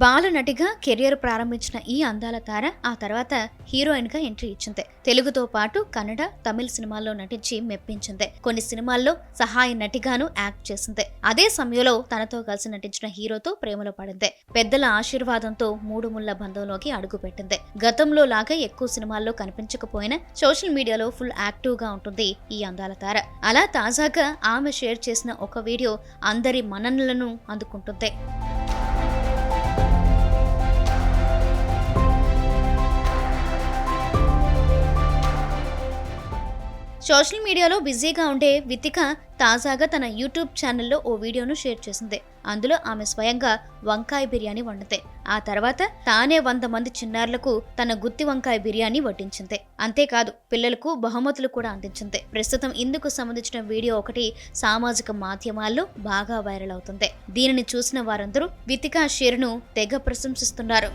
బాలనటిగా career ప్రారంభించిన ఈ అందాల తార ఆ తర్వాత హీరోయిన్ గా ఎంట్రీ ఇచ్చింది. తెలుగుతో పాటు కన్నడ, తమిళ సినిమాల్లో నటించి మెప్పించింది. కొన్ని సినిమాల్లో సహాయ నటిగాను యాక్ట్ చేసింది. అదే సమయంలో తనతో కలిసి నటించిన హీరోతో ప్రేమలో పడింది. పెద్దల ఆశీర్వాదంతో మూడు ముళ్ల బంధంలోకి అడుగుపెట్టింది. గతంలో లాగా ఎక్కువ సినిమాల్లో కనిపించకపోయినా సోషల్ మీడియాలో ఫుల్ యాక్టివ్ గా ఉంటుంది ఈ అందాల తార. అలా తాజాగా ఆమె షేర్ చేసిన ఒక వీడియో అందరి మన్ననలను అందుకుంటుంది. సోషల్ మీడియాలో బిజీగా ఉండే వితిక తాజాగా తన యూట్యూబ్ ఛానల్లో ఓ వీడియోను షేర్ చేసింది. అందులో ఆమె స్వయంగా వంకాయ బిర్యానీ వండింది. ఆ తర్వాత తానే 100 మంది చిన్నారులకు తన గుత్తి వంకాయ బిర్యానీ వడ్డించింది. అంతేకాదు పిల్లలకు బహుమతులు కూడా అందించింది. ప్రస్తుతం ఇందుకు సంబంధించిన వీడియో ఒకటి సామాజిక మాధ్యమాల్లో బాగా వైరల్ అవుతుంది. దీనిని చూసిన వారందరూ వితిక షేర్ను తెగ ప్రశంసిస్తున్నారు.